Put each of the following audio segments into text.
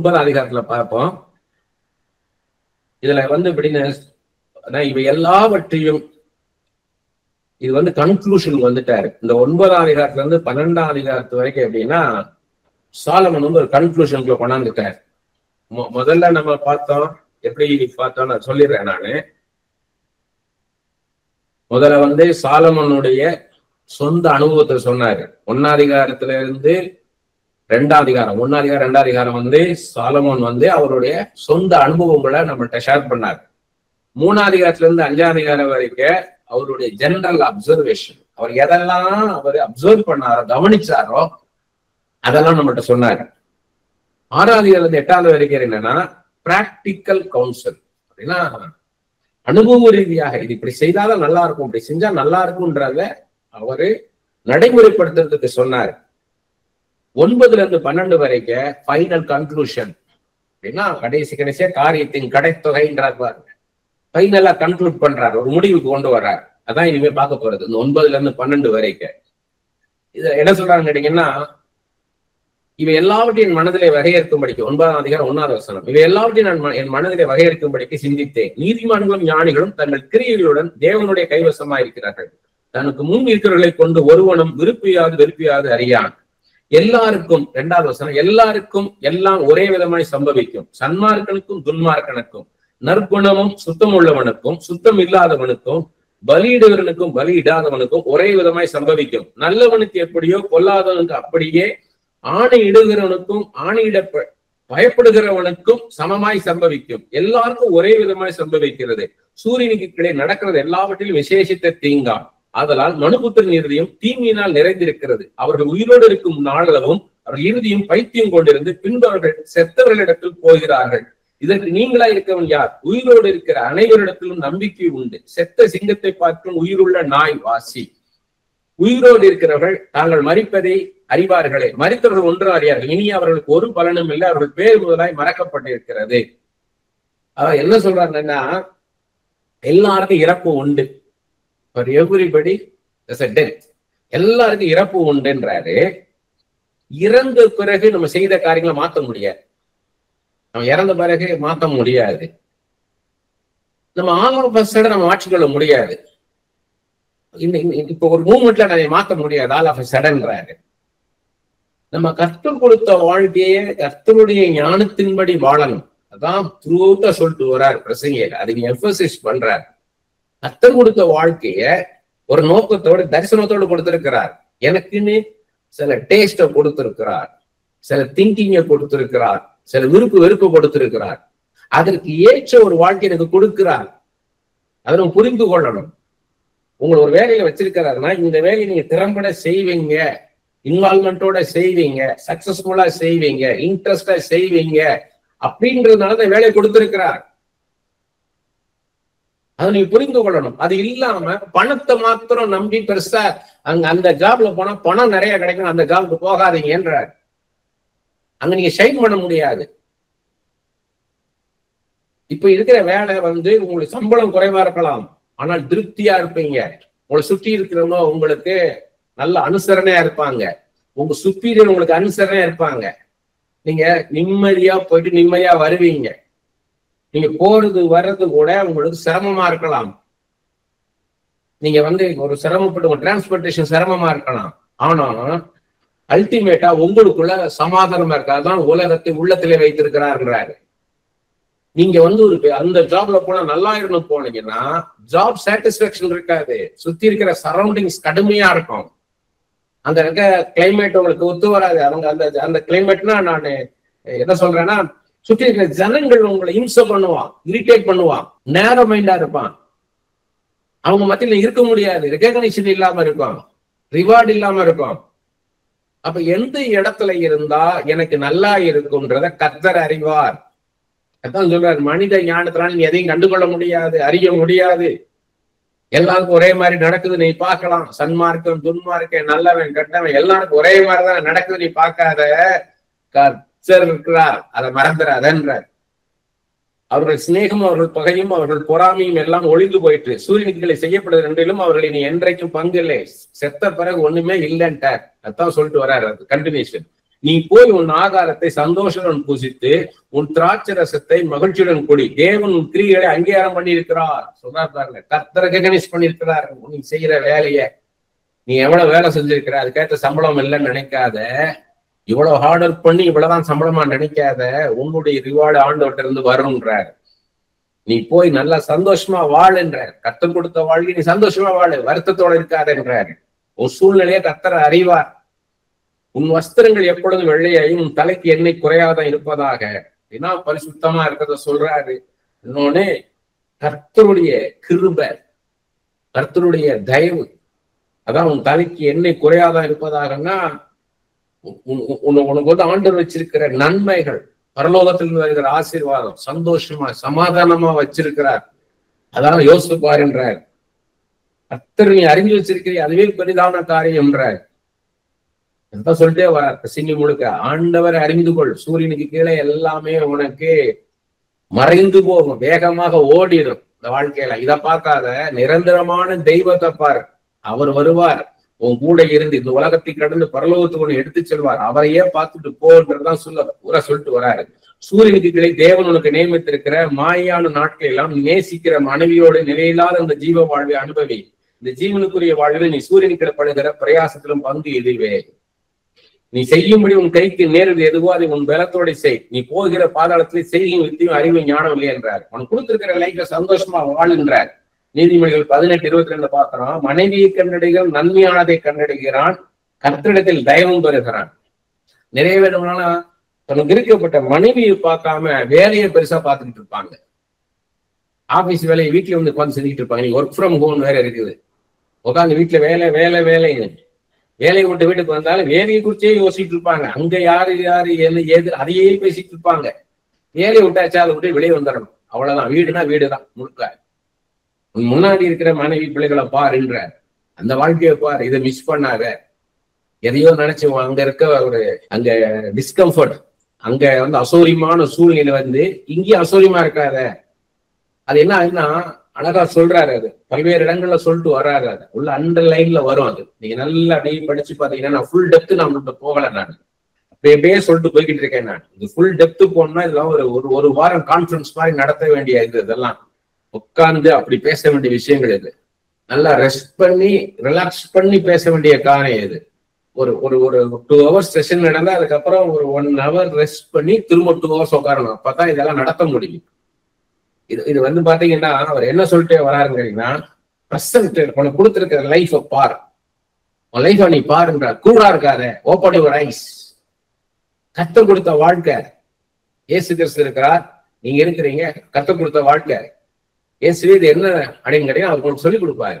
9ஆம் அதிகாரத்துல பார்ப்போம். இதுல இப்படின்னு இவை எல்லாவற்றையும் இது கன்க்ளூஷன் வந்துட்டாரு. இந்த 9ஆம் அதிகாரத்துல இருந்து 12ஆம் அதிகாரத்து வரைக்கும் எப்படின்னா சாலமன் ஒரு கன்க்ளூஷனுக்குள்ள கொண்டாந்துட்டார். முதல்ல நம்ம பார்த்தோம், எப்படி பார்த்தோம் நான் சொல்லிடுறேன். நானு முதல்ல சாலமனுடைய சொந்த அனுபவத்தை சொன்னாரு. 1ஆம் அதிகாரத்துல இருந்து 2ஆம் அதிகாரம், 1ஆம் அதிகாரம் 2ஆம் அதிகாரம் சாலமன் அவருடைய சொந்த அனுபவங்களை நம்மள்கிட்ட ஷேர் பண்ணார். 3ஆம் அதிகாரத்துல இருந்து 5ஆம் அதிகாரம் வரைக்கும் அவருடைய ஜெனரல் அப்சர்வேஷன், அவர் எதெல்லாம் அவர் அப்சர்வ் பண்ணாரோ கவனிச்சாரோ அதெல்லாம் நம்மகிட்ட சொன்னாரு. 6ஆம் அதிகாரம் இருந்து 8ஆவது வரைக்கும் என்னன்னா பிராக்டிக்கல் கவுன்சில், அப்படின்னா அனுபவ ரீதியாக இது இப்படி செய்தாதான் நல்லா இருக்கும், இப்படி செஞ்சா நல்லா இருக்கும்ன்றத அவரு நடைமுறைப்படுத்துறதுக்கு சொன்னார். 9ல இருந்து 12 வரைக்கும் ஃபைனல் கன்க்ளூஷன், அப்படின்னா கடைசியா காரியத்தின் கடைத்தொகைன்றார் பாருங்க, ஃபைனலா கன்க்ளூட் பண்றாரு, ஒரு முடிவுக்கு கொண்டு வர்றாரு. அதான் இனிமே பார்க்க போறது. இந்த 9ல இருந்து 12 வரைக்கும் இது என்ன சொல்றாங்க கேட்டீங்கன்னா, இவை எல்லாவற்றையும் என் மனதிலே வகையறுக்கும்படிக்கு, 9ஆம் அதிகாரம் 1வது வசனம், இவை எல்லாவற்றையும் நான் என் மனதிலே வகையறுக்கும்படிக்கு சிந்தித்தேன். நீதிமான்களும் ஞானிகளும் தங்கள் கிரியைகளுடன் தேவனுடைய கைவசமா இருக்கிறார்கள். தனக்கு முன் இருக்கிறவர்களை கொண்டு ஒருவனும் வெறுப்பியாது அறியான். எல்லாருக்கும், 2வது வசனம், எல்லாருக்கும் எல்லாம் ஒரே விதமாய் சம்பவிக்கும். சன்மார்க்கனுக்கும் துன்மார்க்கனுக்கும், நற்குணமும் சுத்தம் உள்ளவனுக்கும் சுத்தம் இல்லாதவனுக்கும், பலியிடுவனுக்கும் பலியிடாதவனுக்கும் ஒரே விதமாய் சம்பவிக்கும். நல்லவனுக்கு எப்படியோ பொல்லாதவனுக்கு அப்படியே, ஆணையிடுகிறவனுக்கும் ஆணையிட பயப்படுகிறவனுக்கும் சமமாய் சம்பவிக்கும். எல்லாருக்கும் ஒரே விதமாய் சம்பவிக்கிறது. சூரியனுக்கு கீழே நடக்கிறது எல்லாவற்றிலும் விசேஷித்த தீங்கான். ஆதலால் மனுபுத்திரன் இருதயம் தீமையினால் நிறைந்திருக்கிறது. அவர்கள் உயிரோடு இருக்கும் நாளளவும் அவர்கள் இறுதியும் பைத்தியம் கொண்டிருந்து பின்பு அவர்கள் செத்தவர்களிடத்தில் போகிறார்கள். இதற்கு நீங்களா இருக்கவன் யார்? உயிரோடு இருக்கிற அனைவரிடத்திலும் நம்பிக்கை உண்டு. செத்த சிங்கத்தை பார்க்கும் உயிருள்ள நாய் வாசி. உயிரோடு இருக்கிறவர்கள் தாங்கள் மரிப்பதை அறிவார்களே, மரித்தவர்கள் ஒன்றும் அறியார்கள். இனி அவர்களுக்கு ஒரு பலனும் இல்லை, அவர்கள் பேர் முதலாய் மறக்கப்பட்டிருக்கிறது. என்ன சொல்றாருன்னா, எல்லாருக்கும் இறப்பு உண்டு. Everybody there's a death. எல்லாருக்கும் இறப்பு உண்டுன்றாரு. இறந்த பிறகு நம்ம செய்த காரியங்களை மாற்ற முடியாது. நம்ம இறந்த பிறகு மாற்ற முடியாது. நம்ம நம்ம மாற்றிக்கொள்ள முடியாது. இப்ப ஒரு மூமெண்ட்ல நம்ம மாற்ற முடியாது. ஆல் ஆஃப் சடன்றாரு. நம்ம கற்றுக் கொடுத்த வாழ்க்கையை கர்த்தருடைய ஞானத்தின்படி வாழணும். அதான் த்ரூட்டா சொல்லிட்டு வர்றாரு பிரசங்கியர். அதுக்கு எம்பசிஸ் பண்றாரு. கர்த்தர் கொடுத்த வாழ்க்கைய ஒரு நோக்கத்தோட தரிசனத்தோடு கொடுத்திருக்கிறார். எனக்குன்னு சில டேஸ்ட கொடுத்திருக்கிறார், சில திங்கிங்க கொடுத்திருக்கிறார், சில வெறுப்பு கொடுத்திருக்கிறார். அதற்கு ஏற்ற ஒரு வாழ்க்கை எனக்கு கொடுக்கிறார். அதை நம்ம புரிந்து கொள்ளணும். உங்களை ஒரு வேலையை வச்சிருக்கிறாருன்னா இந்த வேலையை நீங்க திறம்பட செய்வீங்க, இன்வால்மெண்டோட செய்வீங்க, சக்சஸ்ஃபுல்லா செய்வீங்க, இன்ட்ரெஸ்டா செய்வீங்க அப்படின்றதுனால அந்த வேலையை கொடுத்திருக்கிறார். அதை நீங்க புரிந்து கொள்ளணும். அது இல்லாம பணத்தை மாத்திரம் நம்பி பெருசா அந்த ஜாப்ல போனா பணம் நிறைய கிடைக்கும், அந்த ஜாபுக்கு போகாதீங்கன்றார். அங்க நீங்க ஷைன் பண்ண முடியாது. இப்ப இருக்கிற வேலை உங்களுக்கு சம்பளம் குறைவா இருக்கலாம், ஆனால் திருப்தியா இருப்பீங்க. உங்களை சுற்றி இருக்கிறவங்க உங்களுக்கு நல்ல அனுசரணையா இருப்பாங்க, உங்க சுப்பீரியர் உங்களுக்கு அனுசரணையா இருப்பாங்க. நீங்க நிம்மதியா போயிட்டு நிம்மதியா வருவீங்க. நீங்க போறது வர்றது கூட உங்களுக்கு சிரமமா இருக்கலாம். நீங்க ஒரு சிரமப்பட்டு டிரான்ஸ்போர்டேஷன் சிரமமா இருக்கலாம். ஆனா அல்டிமேட்டா உங்களுக்குள்ள சமாதானமா இருக்காதான் உலகத்தை உள்ளத்திலே வைத்திருக்கிறார்ன்றாரு. நீங்க அந்த ஜாப்ல போனா நல்லா இருந்து போனீங்கன்னா ஜாப் சாட்டிஸ்பாக்சன் இருக்காது. சுத்தி இருக்கிற சரௌண்டிங்ஸ் கடுமையா இருக்கும். அந்த இருக்க கிளைமேட் உங்களுக்கு ஒத்து வராது. அவங்க அந்த கிளைமேட்னா நான் என்ன சொல்றேன்னா, சுற்றி இருக்கிற ஜனங்கள் உங்களை இம்சை பண்ணுவான், இரிட்டேட் பண்ணுவான், நேரோ மைண்டா இருப்பான். அவங்க மத்தியில இருக்க முடியாது, ரெகக்னிஷன் இல்லாம இருக்கும், ரிவார்டு இல்லாம இருக்கும். அப்ப எந்த இடத்துல இருந்தா எனக்கு நல்லா இருக்கும்ன்றத கர்த்தர் அறிவார். அதான் சொல்றாரு, மனித ஞானத்தினால நீ எதையும் கண்டுகொள்ள முடியாது, அறிய முடியாது. எல்லாருக்கும் ஒரே மாதிரி நடக்குது நீ பார்க்கலாம். சன்மார்க்கம் துன்மார்க்கம் நல்லவன் கெட்டவன் எல்லாருக்கும் ஒரே மாதிரிதான் நடக்குது, நீ பார்க்காத. கர்த்தர் இருக்கிறார், அதை மறந்துடாதன்றார். அவர்கள் சிநேகம் அவர்கள் பகையும் அவர்கள் பொறாமையும் எல்லாம் ஒளிந்து போயிட்டு சூரியனுக்குகளை செய்யப்படுது ரெண்டிலும் அவர்கள் நீ என்றைக்கும் பங்கு இல்லை, செத்த பிறகு ஒண்ணுமே இல்லைன்ட்டார். அதான் சொல்லிட்டு வர்றாரு. அது கண்டினியூஷன். நீ போய் உன் ஆகாரத்தை சந்தோஷத்துடன் பூசித்து உன் திராட்சை ரசத்தை மகிழ்ச்சியுடன் கொடி. தேவன் உன் கிரியைகளை அங்கீகாரம் பண்ணியிருக்கிறார். சொல்றாரு பாருங்க, கர்த்தர் ரெகக்னைஸ் பண்ணியிருக்கிறார் நீ செய்யற வேலைய. நீ எவ்வளவு வேலை செஞ்சிருக்கிற, அதுக்கேற்ற சம்பளம் இல்லைன்னு நினைக்காத. இவ்வளவு ஹார்ட் ஒர்க் பண்ணி இவ்வளவுதான் சம்பளமா நினைக்காத. உன்னுடைய ரிவார்டு ஆண்டவர்கிட்ட இருந்து வரும்ன்றார். நீ போய் நல்லா சந்தோஷமா வாழுன்றார். கர்த்தர் கொடுத்த வாழ்க்கை நீ சந்தோஷமா வாழு, வருத்தத்தோட இருக்காதுன்றார். உன் சூழ்நிலையை கர்த்தர் அறிவார். உன் வஸ்திரங்கள் எப்பொழுதும் வெள்ளையாயும் உன் தலைக்கு எண்ணெய் குறையாதான் இருப்பதாக. ஏன்னா பரிசுத்தமா இருக்கிறத சொல்றாரு. இன்னொன்னு, கர்த்தருடைய கிருபை, கர்த்தருடைய தயவு, அதான் உன் தலைக்கு எண்ணெய் குறையாதான் இருப்பதாகன்னா உனக்கு வந்து ஆண்டவர் வச்சிருக்கிற நன்மைகள், பரலோகத்தில் வருகிற ஆசீர்வாதம், சந்தோஷமா சமாதானமா வச்சிருக்கிறார். அதான் யோசிப்பார் என்றார். கர்த்தர் நீ அறிஞ்சு வச்சிருக்கிறீ, அதுவே பெரிதான காரியம் என்றார். அதான் சொல்லிட்டே வரார் சிங்கி முழுக்க. ஆண்டவரை அறிந்து கொள், சூரியனுக்கு கீழே எல்லாமே உனக்கு மறைந்து போகும், வேகமாக ஓடிடும் இந்த வாழ்க்கையில. இதை பார்க்காத, நிரந்தரமான தெய்வத்தை பார். அவர் வருவார், உன் கூட இருந்து இந்த உலகத்தை கடந்து பரலோகத்துக்கு ஒன்று எடுத்து செல்வார். அவரையே பார்த்துட்டு போன்றதுதான் பூரா சொல்லிட்டு வராரு. சூரியனுக்கு கீழே தேவன் உனக்கு நியமித்திருக்கிற மாயான நாட்கள் எல்லாம் நேசிக்கிற மனைவியோடு நிலையில்லாத இந்த ஜீவ வாழ்வை அனுபவி. இந்த ஜீவனுக்குரிய வாழ்வில் நீ சூரியனுக்கு படுகிற பிரயாசத்திலும் பங்கு எதுவே. நீ செய்யும்படி உன் கைக்கு நேரில் எதுவோ அதை உன் பலத்தோட செய். நீ போகிற பாதாளத்திலே செய்யும் வித்தியும் அறிவு ஞானம் இல்லை என்றார். உனக்கு கொடுத்திருக்கிற லைஃப்ல சந்தோஷமா வாழ்கின்றார். நீதிமொழிகள் 18:22 பார்க்கிறோம். மனைவியை கண்டடைகள் நன்மையானதை கண்டடைகிறான், கர்த்தரிடத்தில் தயவும் பெறுகிறான். நிறைய பேர் தனக்கு இருக்கப்பட்ட மனைவியை பார்க்காம வேலையை பெருசா பார்த்துக்கிட்டு இருப்பாங்க. ஆபீஸ் வேலையை வீட்டுல வந்து உட்காந்து செஞ்சுட்டு இருப்பாங்க. நீ ஒர்க் ஃப்ரம் ஹோம் வேற இருக்குது, உட்காந்து வீட்டுல வேலை வேலை வேலை வேலையை விட்டு வீட்டுக்கு வந்தாலும் வேலையை குறிச்சே யோசிச்சுட்டு இருப்பாங்க. அங்க யாரு யாரு என்ன ஏது அதையே பேசிட்டு இருப்பாங்க. வேலையை விட்டாச்சா அதை விட்டு வெளியே வந்துடணும், அவ்வளவுதான். வீடுனா வீடுதான் முழுக்க. முன்னாடி இருக்கிற மனைவி பிள்ளைகளை பாருன்ற அந்த வாழ்க்கையை பாரு. இதை மிஸ் பண்ணாத. எதையோ நினைச்சு அங்க இருக்க ஒரு அங்க டிஸ்கம்ஃபர்ட், அங்க வந்து அசௌரியமான சூழ்நிலை வந்து இங்கேயும் அசௌரியமா இருக்காத. அது என்ன ஆகுதுன்னா அழகா சொல்றாரு. அது பல்வேறு இடங்கள்ல சொல்லிட்டு வர்றாரு. அது உள்ள அண்டர்லைன்ல வரும். அது நீங்க நல்லா அப்படியே படிச்சு பாத்தீங்கன்னா, நான் ஃபுல் டெப்த் நான் போகல. நான் அப்படியே சொல்லிட்டு போய்கிட்டு இருக்கேன். நான் இது ஃபுல் டெப்த் போனா இதெல்லாம் ஒரு வாரம் கான்ஃபரன்ஸ் மாதிரி நடத்த வேண்டிய இது. இதெல்லாம் உட்கார்ந்து அப்படி பேச வேண்டிய விஷயங்கள் இது. நல்லா ரெஸ்ட் பண்ணி ரிலாக்ஸ் பண்ணி பேச வேண்டிய காரியம் இது. ஒரு 2 hours செஷன் நடந்தா அதுக்கப்புறம் ஒரு 1 hour ரெஸ்ட் பண்ணி திரும்ப 2 hours உட்காரணும். அப்பதான் இதெல்லாம் நடத்த முடியும். இது வந்து பாத்தீங்கன்னா அவர் என்ன சொல்லிட்டே வராருங்கன்னா, பிரசன்ட் உனக்கு கொடுத்திருக்கிற லைஃப பார், உன் லைஃப நீ பாருன்றார். கூடா இருக்காத, ஓப்பன் யுவர் ஐஸ். கர்த்தர் கொடுத்த வாழ்க்கை, இயேசு கிறிஸ்து இருக்கிறார், நீங்க இருக்கிறீங்க. கர்த்தர் கொடுத்த வாழ்க்கை இயேசுவே இது என்ன அப்படின்னு கேட்டீங்கன்னா அவர் உங்களுக்கு சொல்லிக் கொடுப்பாரு.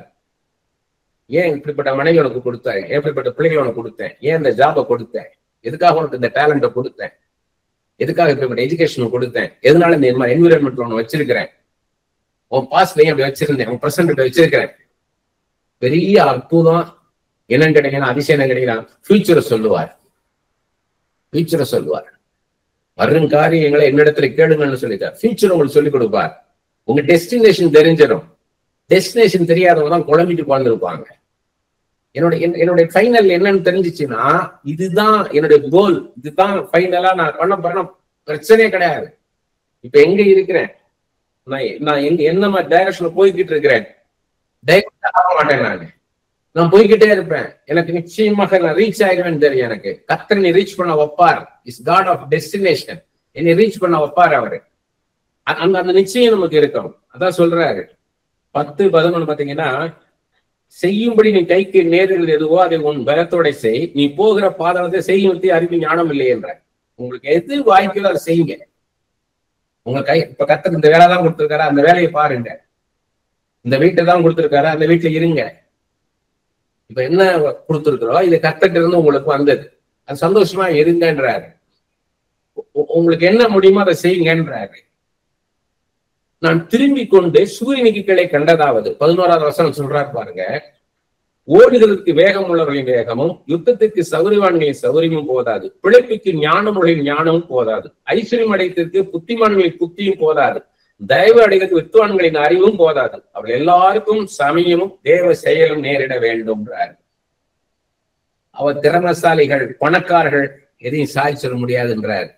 ஏன் இப்படிப்பட்ட மனைவி உனக்கு கொடுத்தாரு, எப்படிப்பட்ட பிள்ளைகளை உனக்கு கொடுத்தேன், ஏன் இந்த ஜாபை கொடுத்தேன், எதுக்காக உனக்கு இந்த டேலண்ட்டை கொடுத்தேன், எதுக்காக இப்படிப்பட்ட எஜுகேஷன் கொடுத்தேன், எதனால இந்த என்விரான்மெண்ட் ஒன்று வச்சிருக்கிறேன், உன் பாஸ்ட்லயும் அப்படி வச்சிருந்தேன், உன் பிரசன்ட் வச்சிருக்கிறேன். பெரிய அற்புதம் என்னன்னு கேட்டீங்கன்னா, அதிசயம் கிடைக்கிறா, ஃபியூச்சரை சொல்லுவார். ஃபியூச்சரை சொல்லுவார். வரும் காரியங்களை என்னிடத்துல கேளுங்கன்னு சொல்லிட்டார். ஃபியூச்சர் உங்களுக்கு சொல்லிக் கொடுப்பார். உங்க டெஸ்டினேஷன் தெரிஞ்சிடும். டெஸ்டினேஷன் தெரியாதவங்க தான் குழம்பிட்டு உட்கார்ந்துருப்பாங்க. என்னுடைய ஃபைனல் என்னன்னு தெரிஞ்சிச்சுன்னா, இதுதான் என்னுடைய கோல், இதுதான் ஃபைனலா நான் பண்ண பிரச்சனையே கிடையாது. இப்ப எங்க இருக்கிறேன், நான் என்ன மாதிரி டைரக்ஷன்ல போய்கிட்டு இருக்கிறேன், டைரக்ட் ஆக மாட்டேன். நான் போய்கிட்டே இருப்பேன். எனக்கு நிச்சயமாக நான் ரீச் ஆகிடுவேன்னு தெரியும். எனக்கு கர்த்தர் நீ ரீச் பண்ண வைப்பார். Is God of destination. என்னை ரீச் பண்ண வைப்பார் அவரு. அந்த நிச்சயம் நமக்கு இருக்கும். அதான் சொல்றாரு 10:11 பாத்தீங்கன்னா, செய்யும்படி நீ கைக்கு நேரில் எதுவோ அதை உன் பலத்தோட செய். நீ போகிற பாதத்தை செய்யும் அறிவு ஞானம் இல்லை என்ற. உங்களுக்கு எது வாய்க்கோ அதை செய்யுங்க. உங்க கை இப்ப கர்த்தர் இந்த வேலை தான் கொடுத்துருக்காரு, அந்த வேலையை பாருங்க. இந்த வீட்டை தான் கொடுத்துருக்காரு, அந்த வீட்டுல இருங்க. இப்ப என்ன கொடுத்துருக்கிறோம், இது கர்த்தர்கிட்ட இருந்து உங்களுக்கு வந்தது, அது சந்தோஷமா இருங்கன்றாரு. உங்களுக்கு என்ன முடியுமோ அதை செய்யுங்கன்றாரு. நான் திரும்பி கொண்டு சூரியனுக்கு கீழே கண்டதாவது 11வது வசனம் சொல்றாரு பாருங்க. ஓடுகிறதுக்கு வேகம் உள்ளவர்களின் வேகமும், யுத்தத்திற்கு சௌரியவான்களின் சௌரியமும் போதாது, பிழைப்புக்கு ஞானமுள்ள ஞானமும் போதாது, ஐஸ்வர்யம் அடைத்ததற்கு புத்திமான்களின் புத்தியும் போதாது, தயவு அடைகிறது வித்துவான்களின் அறிவும் போதாது, அவர்கள் எல்லாருக்கும் சமயமும் தேவ செயலும் நேரிட வேண்டும்ன்றார். அவர் திறமசாலிகள், பணக்காரர்கள் எதையும் சாதிச்சிட முடியாதுன்றார்.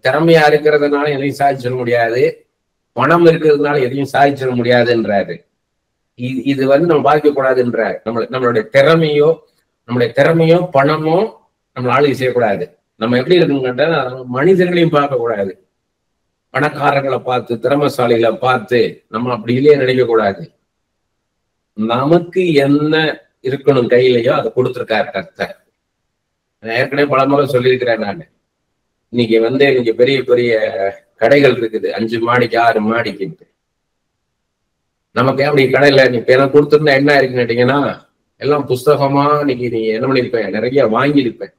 திறமையா இருக்கிறதுனால எதையும் சாதிச்சிட முடியாது, பணம் இருக்கிறதுனால எதையும் சாதிச்சிட முடியாதுன்றாரு. இது நம்ம பாதிக்கக்கூடாதுன்றார். நம்மளுடைய திறமையோ பணமோ நம்மள ஆளுகை செய்யக்கூடாது. நம்ம எப்படி இருக்குன்னு மனிதர்களையும் பார்க்க கூடாது. பணக்காரர்களை பார்த்து திறமைசாலிகளை பார்த்து நம்ம அப்படி இல்லையே நினைக்க கூடாது. நமக்கு என்ன இருக்கணும் கையிலையோ அதை கொடுத்துருக்காரு கர்த்தர். ஏற்கனவே பல முறை சொல்லியிருக்கிறேன் நான். இன்னைக்கு பெரிய பெரிய கடைகள் இருக்குது, 5 மாடிக்கு 6 மாடிக்கு. நமக்கு அப்படி கடையில நீ எனக்கு கொடுத்துருந்தா என்ன இருக்குன்னு கேட்டீங்கன்னா, எல்லாம் புஸ்தகமா இன்னைக்கு நீ என்ன பண்ணிருப்பேன், நிறைய வாங்கியிருப்பேன்.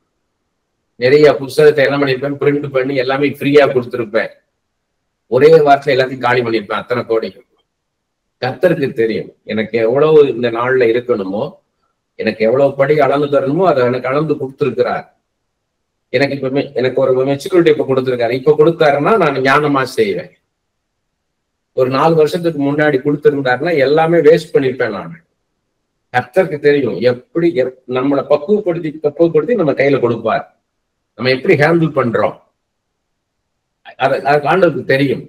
நிறைய புஸ்தகத்தை என்ன பண்ணிருப்பேன், பிரிண்ட் பண்ணி எல்லாமே ஃப்ரீயா கொடுத்துருப்பேன். ஒரே வாரத்துல எல்லாத்தையும் காலி பண்ணிருப்பேன், அத்தனை கோடிக்கும். கர்த்தருக்கு தெரியும் எனக்கு எவ்வளவு இந்த நாள்ல இருக்கணுமோ, எனக்கு எவ்வளவு படி அளந்து தரணுமோ அதை எனக்கு அளந்து கொடுத்துருக்கிறார். எனக்கு ஒரு மெச்சூரிட்டி இப்ப கொடுத்துருக்காரு. இப்ப கொடுத்தாருன்னா நான் ஞானமா செய்வேன். ஒரு 4 வருஷத்துக்கு முன்னாடி கொடுத்திருந்தாருன்னா எல்லாமே வேஸ்ட் பண்ணிருப்பேன் நான். கர்த்தருக்கு தெரியும் எப்படி நம்மளை பக்குவப்படுத்தி நம்ம கையில கொடுப்பார். நம்ம எப்படி ஹேண்டில் பண்றோம் அது ஆண்டவருக்கு தெரியும்.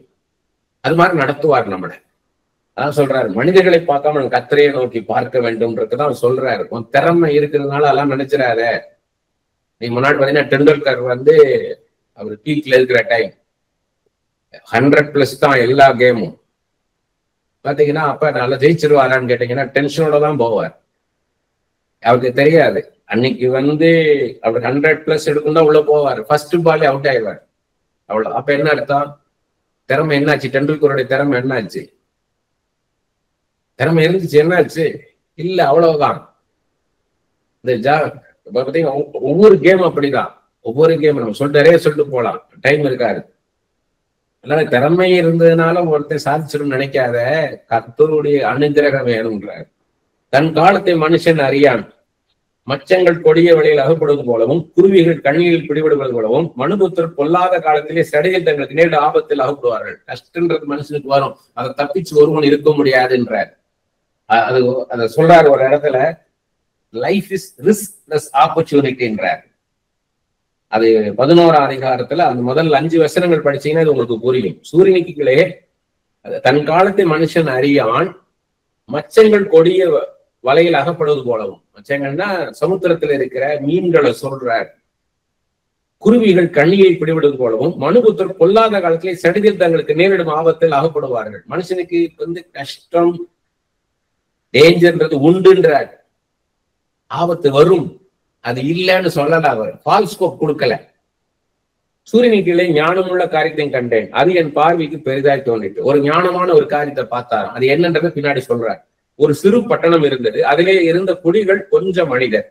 அது மாதிரி நடத்துவார் நம்மளை. அதான் சொல்றாரு, மனிதர்களை பார்க்காம நம்ம கர்த்தரையை நோக்கி பார்க்க வேண்டும்ன்றதுதான் சொல்றாரு. உன் திறமை இருக்கிறதுனால அதெல்லாம் நினைச்சிடாத. நீ முன்னாடி பாத்தீங்கன்னா டெண்டுல்கர் அவர் பீக்ல இருக்கிற டைம் 100+ தான் எல்லா கேமும். பாத்தீங்கன்னா அப்ப நல்லா ஜெயிச்சிருவாரான்னு கேட்டீங்கன்னா டென்ஷனோட தான் போவார். அவருக்கு தெரியாது அன்னைக்கு அவர் 100+ எடுக்கும் தான் உள்ள போவார். ஃபர்ஸ்ட் பாலே அவுட் ஆயிடுவார். அவ்வளவு. அப்ப என்ன அர்த்தம்? திறமை என்னாச்சு? டெண்டுல்கருடைய திறமை என்னாச்சு? திறமை இருந்துச்சு, என்னாச்சு? இல்ல, அவ்வளவுதான். பாத்தீங்கன்னா ஒவ்வொரு கேம் அப்படிதான். ஒவ்வொரு கேம் நம்ம சொல்லிட்டு போலாம், டைம் இருக்காது. அதனால திறமை இருந்ததுனால ஒருத்தர் சாதிச்சிடும் நினைக்காத. கர்த்தருடைய அனுகிரகம் வேணும்ன்றார். தன் காலத்தை மனுஷன் அறியான். மச்சங்கள் கொடிய வழியில் அகப்படுவது போலவும் குருவிகள் கண்ணியில் பிடிபடுவது போலவும் மனுபுத்தர் பொல்லாத காலத்திலே சடையில் தங்களுக்கு நேரிட ஆபத்தில் அகப்படுவார்கள். கஷ்டன்றது மனுஷனுக்கு வரும், அதை தப்பிச்சு ஒருவன் இருக்க முடியாதுன்றார். அதை சொல்றாரு ஒரு இடத்துல, லைஃப் இஸ் ரிஸ்க்லெஸ் ஆப்பர்ச்சுனிட்டின்றார். அது 11ஆம் அதிகாரத்துல அந்த முதல் 5 வசனங்கள் படிச்சீங்கன்னா இது உங்களுக்கு புரியும். சூரியனுக்குள்ளே தன் காலத்தை மனுஷன் அறியான். மச்சங்கள் கொடிய வலையில் அகப்படுவது போலவும், மச்சங்கள்னா சமுத்திரத்துல இருக்கிற மீன்களை சொல்றார். குருவிகள் கண்ணியை பிடிபடுவது போலவும் மனுபுத்தர் பொல்லாத காலத்திலே சடிதில் தங்களுக்கு நேரிடும் ஆபத்தில் அகப்படுவார்கள். மனுஷனுக்கு கஷ்டம் டேஞ்சர்ன்றது உண்டுன்றார். ஆபத்து வரும், அது இல்லைன்னு சொல்லல. அவர் ஃபால்ஸ்கோப் கொடுக்கல. சூரியனுக்குள்ளே ஞானமுள்ள காரியத்தையும் கண்டேன், அது என் பார்வைக்கு பெரிதாய் தோன்றிட்டு. ஒரு ஞானமான ஒரு காரியத்தை பார்த்தார். அது என்னன்றதை பின்னாடி சொல்றார். ஒரு சிறு பட்டணம் இருந்தது, அதிலே இருந்த குடிகள் கொஞ்சம் மனிதர்.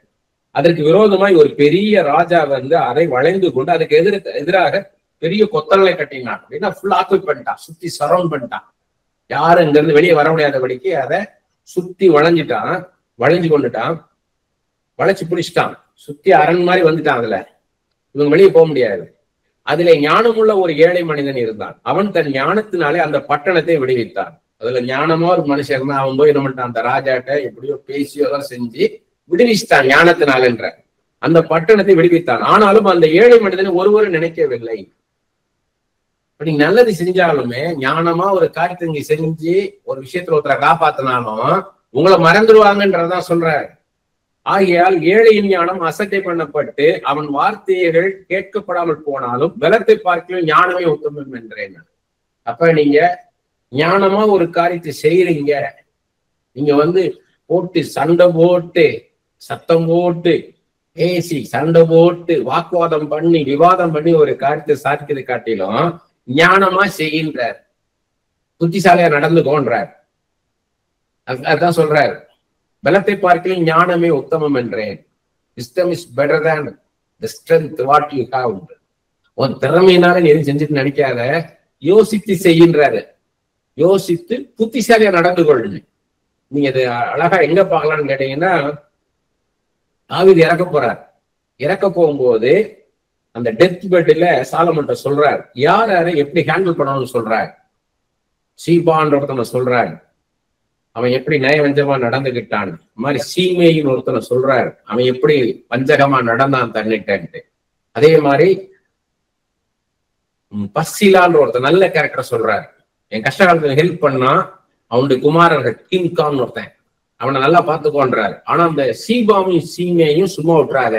அதற்கு விரோதமாய் ஒரு பெரிய ராஜா அதை வளைந்து கொண்டு அதுக்கு எதிராக பெரிய கொத்தளங்களை கட்டினான். அப்படின்னா ஃபுல் ஆக்குபை பண்ணிட்டான், சுத்தி சரௌண்ட் பண்ணிட்டான். யாரும் இங்க இருந்து வெளியே வர முடியாதபடிக்கு அதை சுத்தி வளைஞ்சு கொண்டுட்டான், வளைச்சு பிடிச்சிட்டான். சுத்தி அரண் மாதிரி வந்துட்டான். அதுல இவங்க வெளியே போக முடியாது. அதுல ஞானமுள்ள ஒரு ஏழை மனிதன் இருந்தான். அவன் தன் ஞானத்தினாலே அந்த பட்டணத்தை விடுவித்தான். அதுல ஞானமா ஒரு மனுஷன் தான். அவன் போய் என்ன பண்ணிட்டான், அந்த ராஜாட்ட எப்படியோ பேசியோ தான் செஞ்சு விடுவிச்சிட்டான் ஞானத்தினாலன்ற. அந்த பட்டணத்தை விடுவித்தான். ஆனாலும் அந்த ஏழை மனிதனை ஒருவரும் நினைக்கவில்லை. அப்படி நல்லது செஞ்சாலுமே ஞானமா ஒரு காரியத்தை இங்க செஞ்சு ஒரு விஷயத்துல ஒருத்தரை காப்பாத்தினாலும் உங்களை மறந்துடுவாங்கன்றதான் சொல்றாரு. ஆகையால் ஏழையின் ஞானம் அசட்டை பண்ணப்பட்டு அவன் வார்த்தைகள் கேட்கப்படாமல் போனாலும் பலத்தை பார்க்கலும் ஞானமே உத்தமம் என்றேன். அப்ப நீங்க ஞானமா ஒரு காரியத்தை செய்யறீங்க, நீங்க போட்டு சண்டை போட்டு சத்தம் போட்டு பேசி சண்டை போட்டு வாக்குவாதம் பண்ணி விவாதம் பண்ணி ஒரு காரியத்தை சாதிக்கிறது காட்டிலும் ஞானமா செய்கின்றார், புத்திசாலியா நடந்துகோன்றார். அதான் சொல்றார், பலத்தை பார்க்கலும் ஞானமே உத்தமம் என்றேன். Wisdom is better than the strength what you have. உன் திறமையினால நீ எதுவும் செஞ்சுட்டு நினைக்காத, யோசித்து செய்கின்றாரு. யோசித்து புத்திசாலியா நடந்து கொள்ளு. நீங்க அது அழகா எங்க பார்க்கலாம்னு கேட்டீங்கன்னா, தாவீது இறக்க போகும்போது அந்த டெத் பெட்ல சாலமன்ட்ட சொல்றார், யாரை எப்படி ஹேண்டில் பண்ணணும்னு சொல்றார். சீபான்ற ஒருத்தனை சொல்றார், அவன் எப்படி நயவஞ்சமா நடந்துகிட்டான். இந்த மாதிரி சீமையின் ஒருத்தனை சொல்றார், அவன் எப்படி வஞ்சகமா நடந்தான் தன்னிட்டு. அதே மாதிரி பசிலான்ற ஒருத்தர் நல்ல கேரக்டர் சொல்றாரு. என் கஷ்ட காலத்துல ஹெல்ப் பண்ணா அவனுடைய குமாரர்கள் கிங்கான் ஒருத்தன், அவனை நல்லா பார்த்துக்கோன்றாரு. ஆனா அந்த சீபாவையும் சீமையையும் சும்மா விட்டுறாத,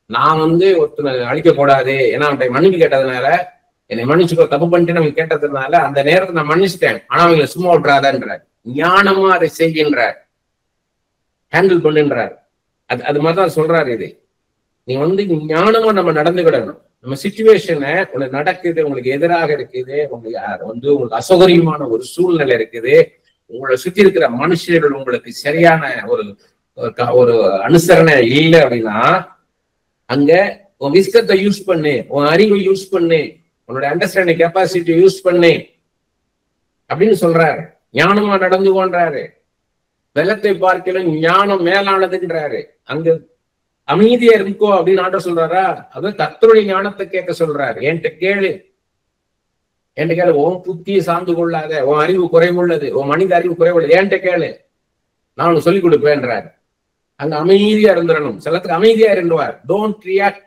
நான் ஒருத்தனை அழிக்க கூடாது, ஏன்னா அவன்கிட்ட மன்னிப்பு கேட்டதுனால, என்னை மன்னிச்சுக்கோ தப்பு பண்ணிட்டு அவங்க கேட்டதுனால அந்த நேரத்தை நான் மன்னிச்சிட்டேன், ஆனா அவங்களை சும்மா விட்டுறாதன்றார். ஞானமா அதை செய்கின்றார், ஹேண்டில் பண்ணுன்றார். அது மாதிரிதான் சொல்றாரு. இது நீ ஞானமா நம்ம நடந்துக்கிடணும். நம்ம சிச்சுவேஷனை உங்களுக்கு நடக்குது, உங்களுக்கு எதிராக இருக்குது, உங்களுக்கு அசௌகரியமான ஒரு சூழ்நிலை இருக்குது, உங்களை சுத்தி இருக்கிற மனுஷர்கள் உங்களுக்கு சரியான ஒரு அனுசரணை இல்லை அப்படின்னா, அங்க உன் விஸ்கத்தை யூஸ் பண்ணு, உன் அறிவை யூஸ் பண்ணு, உன்னோட அண்டர்ஸ்டாண்டிங் கெப்பாசிட்டி யூஸ் பண்ணு அப்படின்னு சொல்றாரு. ஞானமா நடந்து கொண்டாரு. வெள்ளத்தை பார்க்கலும் ஞானம் மேலானதுன்றாரு. அங்க அமைதியா இருக்கோ அப்படின்னு ஆட்ட சொல்றாரா? அது கர்த்தருடைய ஞானத்தை கேட்க சொல்றாரு. என்கிட்ட கேளு, உன் புத்தியை சார்ந்து கொள்ளாத, உன் அறிவு குறைவுள்ளது, உன் மனித அறிவு குறைவுள்ளது, என்கிட்ட கேளு, நான் உனக்கு சொல்லிக் கொடுப்பேன்றாரு. அங்க அமைதியா இருந்துடணும். சிலத்துக்கு அமைதியா இருந்துவார். டோன்ட் ரியாக்ட்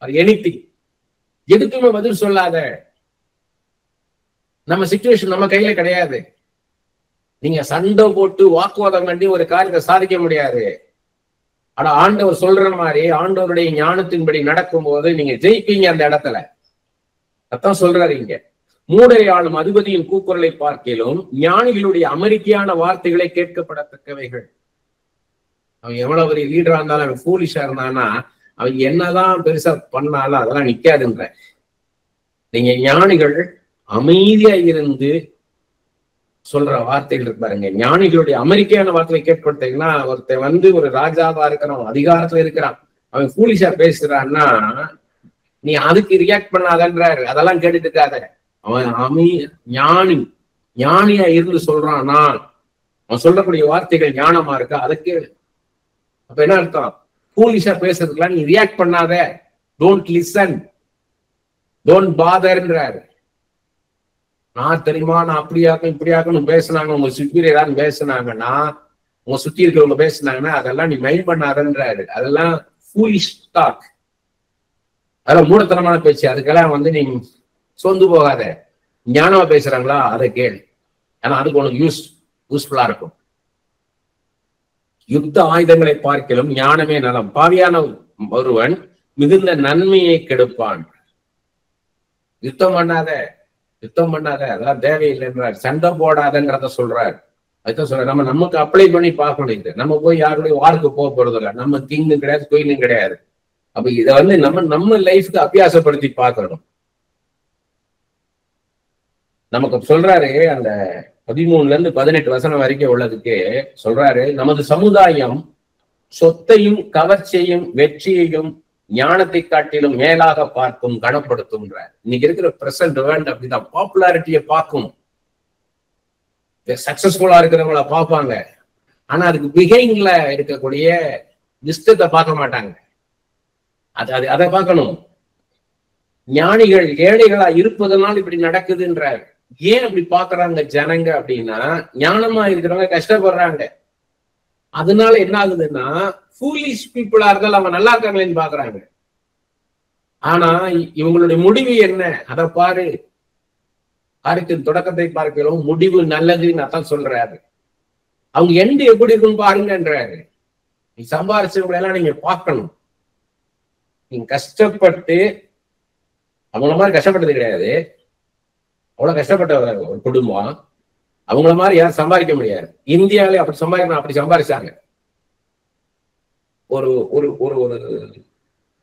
ஆர் எனிதிங், எதுக்குமே பதில் சொல்லாத. நம்ம சிச்சுவேஷன் நம்ம கையில கிடையாது. நீங்க சண்டை போட்டு வாக்குவாதம் பண்ணி ஒரு காரியத்தை சாதிக்க முடியாது. ஆனா ஆண்டவர் சொல்ற மாதிரி ஆண்டவருடைய ஞானத்தின்படி நடக்கும் போது நீங்க ஜெயிப்பீங்க அந்த இடத்துல. அதான் சொல்றாரு இங்க. மூடரை ஆளும் அதிபதியின் கூக்குரலை பார்க்கிலும் ஞானிகளுடைய அமெரிக்கையான வார்த்தைகளை கேட்கப்படத்தக்கவைகள். அவன் எவ்வளவு பெரிய லீடரா இருந்தாலும், அவன் ஃபூலிஷா இருந்தானா, அவன் என்னதான் பெருசா பண்ணாலும் அதெல்லாம் நிக்காதுன்ற. நீங்க ஞானிகள் அமைதியா இருந்து சொல்ற வார்த்தைகள் இருக்கு பாருங்க. ஞானிகளுடைய அமெரிக்கையான வார்த்தையை கேட்பட்டீங்கன்னா, ஒருத்தன் ஒரு ராஜாவா இருக்கிறான், அதிகாரத்துல இருக்கிறான், அவன் ஃபூலிஷா பேசுறான்னா நீ அதுக்கு ரியாக்ட் பண்ணாதன்றாரு. அதெல்லாம் கேட்டுட்டு இருக்காத. அவன் ஞானியா இருந்து சொல்றான்னா, அவன் சொல்லக்கூடிய வார்த்தைகள் ஞானமா இருக்கா, அதுக்கு அப்ப என்ன அர்த்தம்? ஃபூலிஷா பேசுறதுக்குலாம் நீ ரியாக்ட் பண்ணாத. டோன்ட் லிசன், டோன்ட் பாதர்ன்றாரு. நான் தெரியுமா, நான் அப்படியாக்கும் இப்படியாக்கும் பேசினாங்க, உங்க சுப்பீரியர் பேசினாங்கன்னா, உங்க சுத்தி இருக்கிறவங்க பேசினாங்கன்னா அதெல்லாம் நீ மைண்ட் பண்ணாதன்றாரு. அதெல்லாம் ஃபூலிஷ் டாக், அதெல்லாம் மூடத்தனமான பேச்சு. அதுக்கெல்லாம் நீ சொந்து போகாத. ஞானமா பேசுறாங்களா அதை கேளு, ஆனா அதுக்கு உனக்கு யூஸ்ஃபுல்லா இருக்கும். யுத்த ஆயுதங்களை பார்க்கலும் ஞானமே நலம். பாவியான ஒருவன் மிகுந்த நன்மையை கெடுப்பான். யுத்தம் பண்ணாத, அதெல்லாம் தேவையில்லைன்றார். சண்டை போடாதங்கிறத சொல்றாரு. அதுதான் சொல்ற. நமக்கு அப்ளை பண்ணி பார்க்கணும். இது நம்ம போய் யாருடைய வார்க்கு போக போறது இல்லை. நம்ம கிங்கும் கிடையாது, குயினும் கிடையாது. அப்ப இதை நம்ம லைஃப்க்கு அபியாசப்படுத்தி பார்க்கணும். நமக்கு சொல்றாரு அந்த 13-18 வசனம் வரைக்கும் உள்ளதுக்கு சொல்றாரு, நமது சமுதாயம் சொத்தையும் கவர்ச்சியையும் வெற்றியையும் ஞானத்தை காட்டிலும் மேலாக பார்க்கும், கனப்படுத்தும். இன்னைக்கு இருக்கிற பிரசன்ட் வேர்ல்ட் அப்படிதான் பாப்புலாரிட்டியை பார்க்கும், சக்சஸ்ஃபுல்லா இருக்கிறவங்கள பார்ப்பாங்க. ஆனா அதுக்கு பிஹைண்ட்ல இருக்கக்கூடிய விஸ்டத்தை பார்க்க மாட்டாங்க. அதை பார்க்கணும். ஞானிகள் ஏழைகளா இருப்பதனால் இப்படி நடக்குதுன்றார். ஏன் அப்படி பாக்குறாங்க ஜனங்க அப்படின்னா, ஞானமா இருக்கிறவங்க கஷ்டப்படுறாங்க. அதனால என்ன ஆகுதுன்னா, ஃபூலிஷ் பீப்புளா இருந்தாலும் அவங்க நல்லா இருக்காங்களேன்னு பாக்குறாங்க. ஆனா இவங்களுடைய முடிவு என்ன அதை பாரு. காரியத்தின் தொடக்கத்தை பார்க்கிறோம், முடிவு நல்லதுன்னு அதான் சொல்றாரு. அவங்க எண்டு எப்படி இருக்குன்னு பாருங்கன்றாரு. நீ சம்பாரிச்சவங்களை எல்லாம் நீங்க பார்க்கணும். நீங்க கஷ்டப்பட்டு அவங்கள மாதிரி கஷ்டப்பட்டது கிடையாது. அவ்வளவு கஷ்டப்பட்ட ஒரு குடும்பம், அவங்கள மாதிரி யாரும் சம்பாதிக்க முடியாது. இந்தியாவிலே அப்படி சம்பாதிக்கணும், அப்படி சம்பாதிச்சாங்க. ஒரு ஒரு ஒரு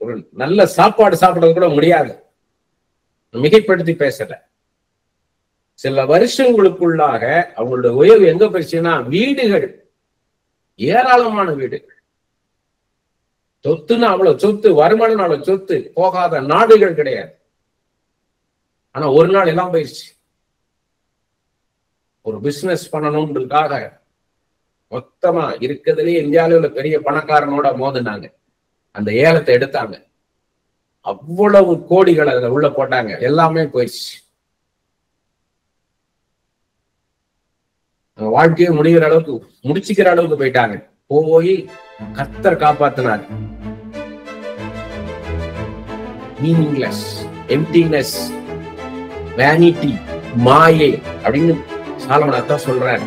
ஒரு நல்ல சாப்பாடு சாப்பிடுறது கூட முடியாது. மிகைப்படுத்தி பேசல. சில வருஷங்களுக்குள்ளாக அவங்களுடைய உயர்வு எங்க போயிடுச்சுன்னா, வீடுகள், ஏராளமான வீடுகள், சொத்துன்னா அவ்வளவு சொத்து, வருமானம் அவ்வளவு சொத்து, போகாத நாடுகள் கிடையாது. ஆனா ஒரு நாள் எல்லாம் போயிடுச்சு. ஒரு பிசினஸ் பண்ணணும்ன்றதுக்காக மொத்தமா இருக்கிறதுலயே இந்தியாவில உள்ள பெரிய பணக்காரனோட மோதினாங்க. அந்த ஏலத்தை எடுத்தாங்க. அவ்வளவு கோடிகள் அதுல உள்ள போட்டாங்க. எல்லாமே போயிடுச்சு. வாழ்க்கையை முடிகிற அளவுக்கு, முடிச்சுக்கிற அளவுக்கு போயிட்டாங்க. போய் கர்த்தர் காப்பாத்தினார். மீனிங்லெஸ், எம்டினஸ், வேனிட்டி, மாயை அப்படின்னு சாலமன் அதான் சொல்றாரு.